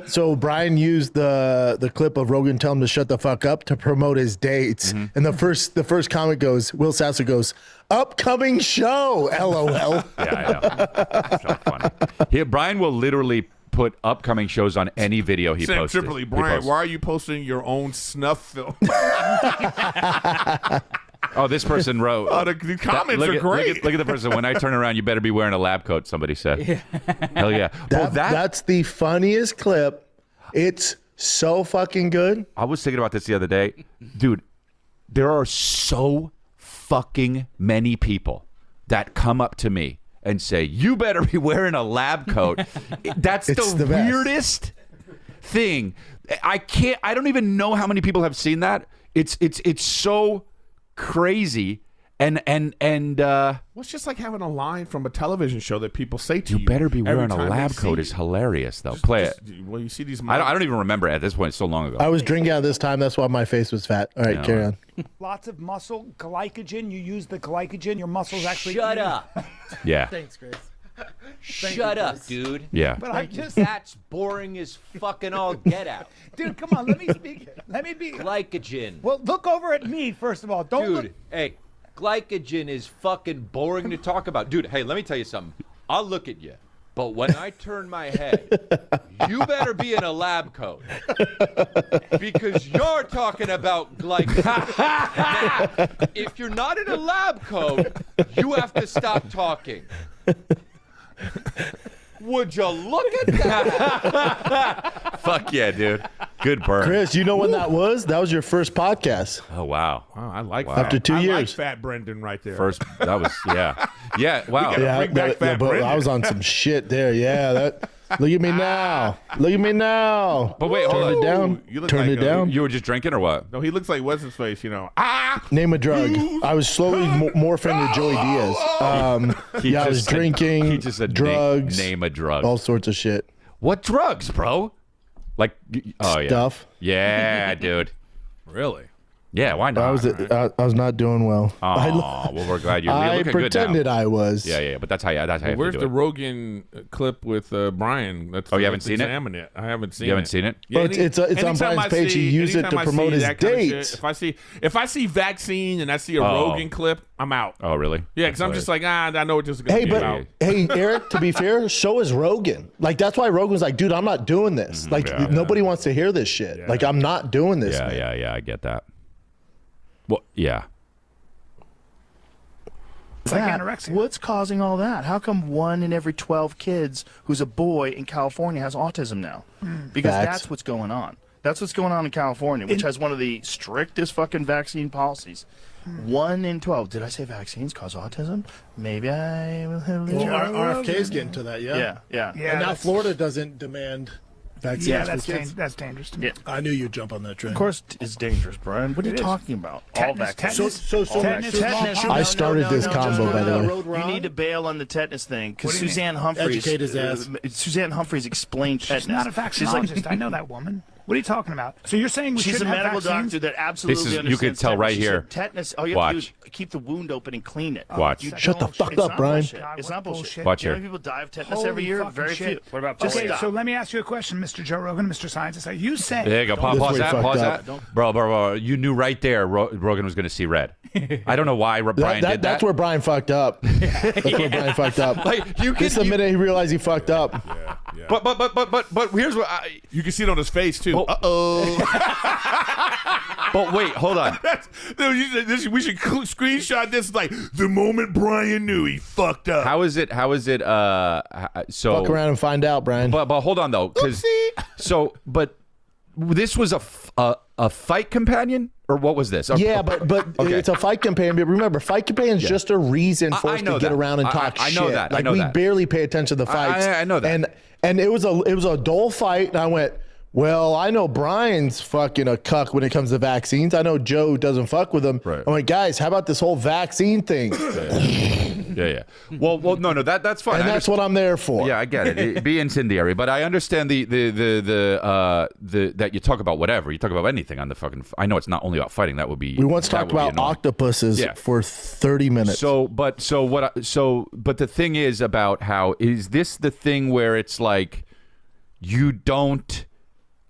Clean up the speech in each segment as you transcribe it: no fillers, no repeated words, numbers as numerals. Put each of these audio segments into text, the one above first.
So Brian used the clip of Rogan telling him to shut the fuck up to promote his dates. And the first comment goes, Will Sasso goes, upcoming show, LOL. Yeah, I know. So funny. Brian will literally put upcoming shows on any video he posts. Tripoli, Brian, why are you posting your own snuff film? Oh, this person wrote. Oh, the comments are great. Look at the person. When I turn around, you better be wearing a lab coat, somebody said. Hell yeah. That's the funniest clip. It's so fucking good. I was thinking about this the other day. Dude, there are so fucking many people that come up to me and say, you better be wearing a lab coat. That's the weirdest thing. I don't even know how many people have seen that. It's so crazy. And well, it's just like having a line from a television show that people say to you. You better be wearing a lab coat is hilarious, though. Play it. Well, you see these. I don't even remember at this point. It's so long ago. I was drinking at this time. That's why my face was fat. All right, carry on. Lots of muscle glycogen. You use the glycogen. Your muscles actually. Shut up. Yeah. Thanks, Chris. Shut up, dude. Yeah. But I just. That's boring as fucking all get out. Dude, come on. Let me speak. Let me be. Glycogen. Well, look over at me first of all. Don't look. Dude, hey. Glycogen is fucking boring to talk about. Dude, hey, let me tell you something. I'll look at you, but when I turn my head, you better be in a lab coat because you're talking about glycogen. Now, if you're not in a lab coat, you have to stop talking. Would you look at that? Fuck yeah, dude. Good burn. Chris, you know when that was? That was your first podcast. Oh, wow. Wow, I like that. After 2 I years. like Fat Brendan right there. That was, yeah. Yeah, wow. Bring back Fat but Brendan. I was on some shit there. Yeah, look at me now. Look at me now. But wait, hold on. Turn it down. You look Turn like it down. You were just drinking or what? No, he looks like what's his face, you know. Name a drug. I was slowly morphing to Joey Diaz. I was drinking. He just said drugs. Name a drug. All sorts of shit. What drugs, bro? Like, oh yeah. Stuff. Yeah, dude. Really? Yeah, why not? I was not doing well. Oh, well, we're glad you're I looking good now. pretended I was. Yeah, but that's how you have Where's to do the it. Rogan clip with Brian? That's Oh, you haven't seen it? it? I haven't seen it. You haven't seen it? Well, it's on anytime Brian's I page. He used it anytime to I promote see his that kind of dates. shit, if I see vaccine and I see a Rogan clip, I'm out. Oh, really? Yeah, because I'm just like, I know what this is going Hey, to be about. hey, Eric, to be fair, so is Rogan. Like, that's why Rogan's like, dude, I'm not doing this. Like, nobody wants to hear this shit. Yeah. Like, I'm not doing this, Yeah, man. I get that. Well, yeah. It's like anorexia. What's causing all that? How come 1 in every 12 kids who's a boy in California has autism now? Because that's what's going on. That's what's going on in California, which has one of the strictest fucking vaccine policies. 1 in 12. Did I say vaccines cause autism? Maybe I will have RFK's getting to that, yeah. Yeah. And now Florida doesn't demand vaccines Yeah, for kids. that's dangerous to me. Yeah. I knew you'd jump on that train. Of course, it's dangerous, Brian. What are you It is. talking about? Tetanus, All vaccines. tetanus. Tetanus. I started this combo, by the way. You need to bail on the tetanus thing because What do you Suzanne mean? Humphreys. Educate his ass. Suzanne Humphreys explained tetanus. She's not a vaccinologist. I know that woman. What are you talking about? So you're saying we She's a shouldn't have medical vaccines? doctor that absolutely This is- you understands could tell tetanus. right She here. said tetanus. All you have to do Watch. is keep the wound open and clean it. Watch. You Shut the don't- fuck it's up, not Brian. bullshit. God, It's what not bullshit. bullshit. Watch You know here. how many people die of tetanus Holy every year? fucking Very shit. few. What about Okay, stop. so let me ask you a question, Mr. Joe Rogan, Mr. Scientist. You say There you go. This Pause way that. fucked Pause up. that. Bro. You knew right there Rogan was going to see red. I don't know why Brian did that. That's where Brian fucked up. That's where Brian fucked up. Like, you This is can, the minute he realized he fucked up. Yeah. But here's what You can see it on his face, too. Oh. But wait, hold on. We should screenshot this like the moment Brian knew he fucked up. How is it? So Fuck around and find out, Brian. But hold on though, because but this was a fight companion, or what was this? Yeah, but Okay. it's a fight companion. But remember, fight companion is just a reason for I us know to get that. around and talk I shit. know that. I Like know we that. barely pay attention to the fights. I know that. And it was a dull fight. And I went, well, I know Brian's fucking a cuck when it comes to vaccines. I know Joe doesn't fuck with him. Right. I went, guys, how about this whole vaccine thing? Yeah. Well, no, that's fine. And that's what I'm there for. Yeah, I get it. Be incendiary, but I understand the that you talk about whatever. You talk about anything on the fucking. I know it's not only about fighting. That would be. We once that talked would be about annoying. octopuses for 30 minutes. But the thing is about how is this the thing where it's like you don't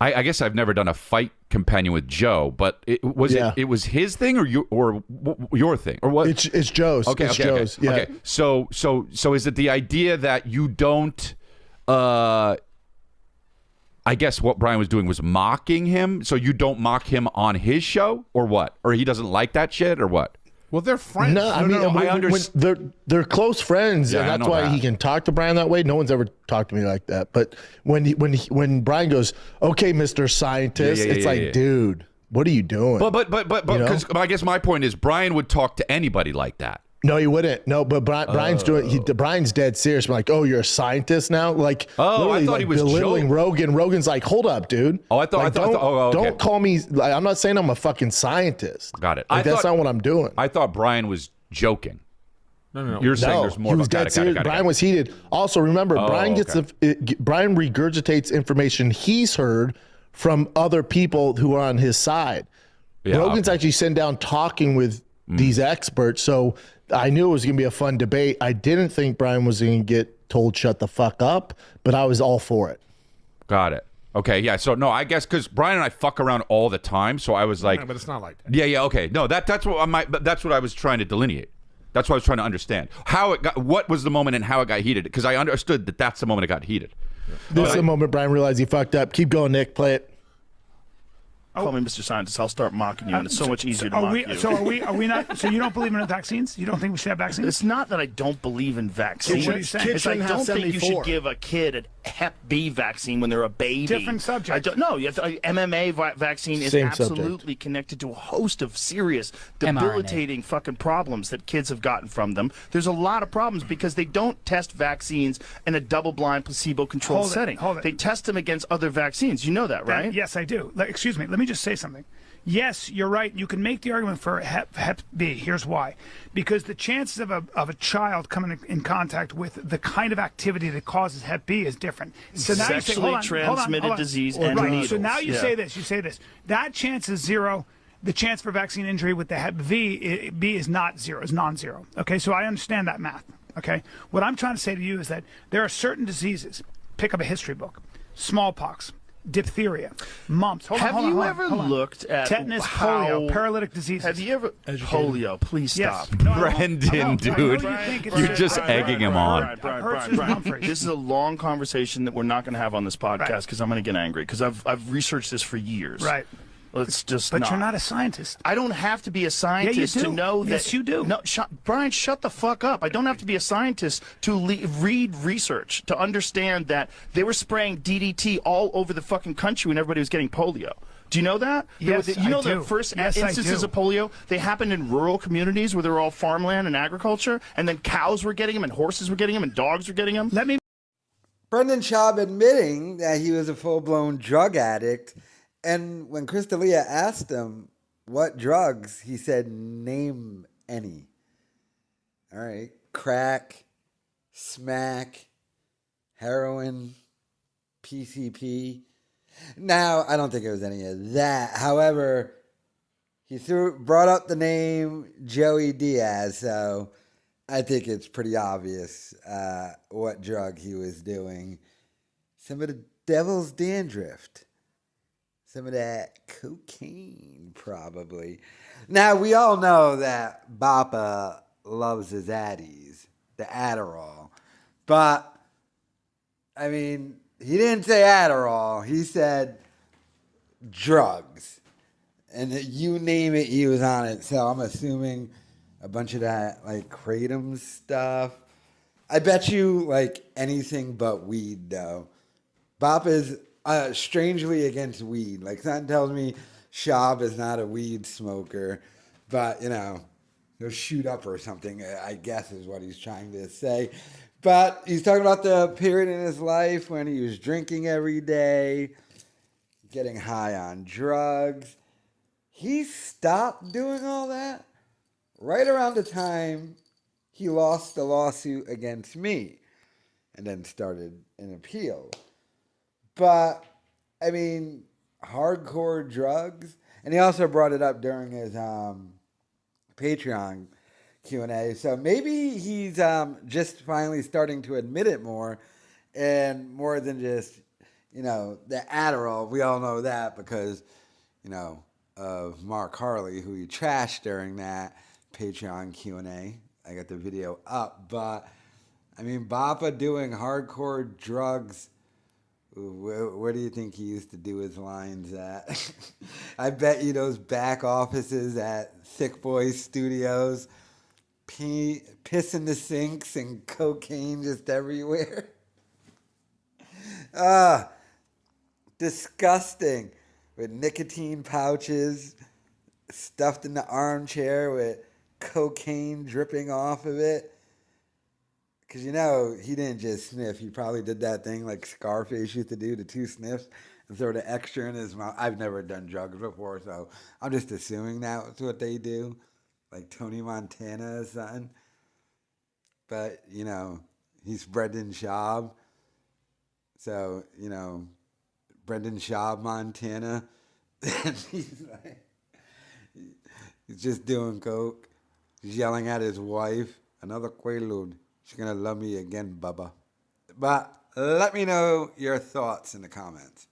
I guess I've never done a fight companion with Joe, but it was his thing or your thing or what? It's Joe's. Okay, it's okay, Joe's. okay. Yeah. Okay. So is it the idea that you don't? I guess what Brian was doing was mocking him, so you don't mock him on his show, or what? Or he doesn't like that shit, or what? Well, they're friends. No, I mean, they're close friends, Yeah, and I that's know why that. he can talk to Brian that way. No one's ever talked to me like that. But when Brian goes, "Okay, Mr. Scientist," it's like, dude, what are you doing? But You know? because I guess my point is Brian would talk to anybody like that. No, he wouldn't. No, but Brian's doing. Brian's dead serious. I'm like, oh, you're a scientist now? Like, Oh, I literally, thought he was belittling joking. Rogan. Rogan's like, hold up, dude. Oh, I thought. Okay. Don't call me. Like, I'm not saying I'm a fucking scientist. Got it. Like, that's not what I'm doing. I thought Brian was joking. No. You're saying No, there's more. he was Got dead it. serious. Brian was heated. Also, remember, Brian Brian regurgitates information he's heard from other people who are on his side. Yeah, Rogan's actually sitting down talking with these experts, so I knew it was going to be a fun debate. I didn't think Brian was going to get told shut the fuck up, but I was all for it. Got it. Okay, yeah. So no, I guess because Brian and I fuck around all the time, so I was like, Yeah, but it's not like that. yeah, okay. No, that's what I was trying to delineate. That's what I was trying to understand. How it got, what was the moment and how it got heated? Because I understood that that's the moment it got heated. This is the moment Brian realized he fucked up. Keep going, Nick. Play it. Call me Mr. Scientist. I'll start mocking you, and it's so much easier to mock you. So are we not? So you don't believe in vaccines? You don't think we should have vaccines? It's not that I don't believe in vaccines. What are you saying? It's I shouldn't don't have think you 74. should give a kid a Hep B vaccine when they're a baby. Different subject. I don't know. MMA vaccine is Same absolutely subject. connected to a host of serious, debilitating fucking problems that kids have gotten from them. There's a lot of problems because they don't test vaccines in a double-blind, placebo-controlled setting. Hold it. They test them against other vaccines. You know that, right? Yes, I do. Excuse me. Let me just say something. Yes, you're right. You can make the argument for Hep B. Here's why. Because the chances of a child coming in contact with the kind of activity that causes Hep B is different. So now you say, Sexually transmitted disease and right. needles. So now you Yeah. say this. You say this. That chance is zero. The chance for vaccine injury with the Hep B is not zero. Is non-zero. Okay, so I understand that math. Okay, what I'm trying to say to you is that there are certain diseases. Pick up a history book. Smallpox. Diphtheria, mumps. Have you ever looked at tetanus, how- polio, paralytic diseases? Have you ever polio? Please Yes. stop. No, I won't. Brendan, I know you dude, think it's you're just- just egging him on. Brian. This is a long conversation that we're not going to have on this podcast because I'm going to get angry because I've researched this for years. Right. Let's just. But you're not a scientist. I don't have to be a scientist do. to know that. Yes, you do. No, Brian, shut the fuck up. I don't have to be a scientist to read research to understand that they were spraying DDT all over the fucking country when everybody was getting polio. Do you know that? Yes, you know I do. the first Yes, I instances do. of polio, they happened in rural communities where they were all farmland and agriculture, and then cows were getting them, and horses were getting them, and dogs were getting them. Let me. Brendan Schaub admitting that he was a full-blown drug addict. And when Chris D'Elia asked him what drugs, he said, name any. All right. Crack, smack, heroin, PCP. Now, I don't think it was any of that. However, he brought up the name Joey Diaz, so I think it's pretty obvious what drug he was doing. Some of the devil's dandruff. Some of that cocaine, probably. Now, we all know that Bappa loves his Addies, the Adderall. But, I mean, he didn't say Adderall. He said drugs. And you name it, he was on it. So I'm assuming a bunch of that, like, kratom stuff. I bet you, like, anything but weed, though. Bappa's strangely against weed. Like, something tells me Schaub is not a weed smoker, but, you know, he'll shoot up or something, I guess is what he's trying to say. But he's talking about the period in his life when he was drinking every day, getting high on drugs. He stopped doing all that right around the time he lost the lawsuit against me and then started an appeal. But, I mean, hardcore drugs. And he also brought it up during his Patreon Q&A. So maybe he's just finally starting to admit it more. And more than just, the Adderall. We all know that because, of Mark Harley, who he trashed during that Patreon Q&A. I got the video up, but I mean, Bappa doing hardcore drugs. Where do you think he used to do his lines at? I bet you those back offices at Thick Boy Studios, piss in the sinks and cocaine just everywhere. Disgusting. With nicotine pouches stuffed in the armchair with cocaine dripping off of it. Because, he didn't just sniff. He probably did that thing like Scarface used to do, the 2 sniffs, and throw the extra in his mouth. I've never done drugs before, so I'm just assuming that's what they do. Like Tony Montana or something. But, he's Brendan Schaub. So, Brendan Schaub, Montana. And he's just doing coke. He's yelling at his wife. Another Quaalude. She's going to love me again, Bubba. But let me know your thoughts in the comments.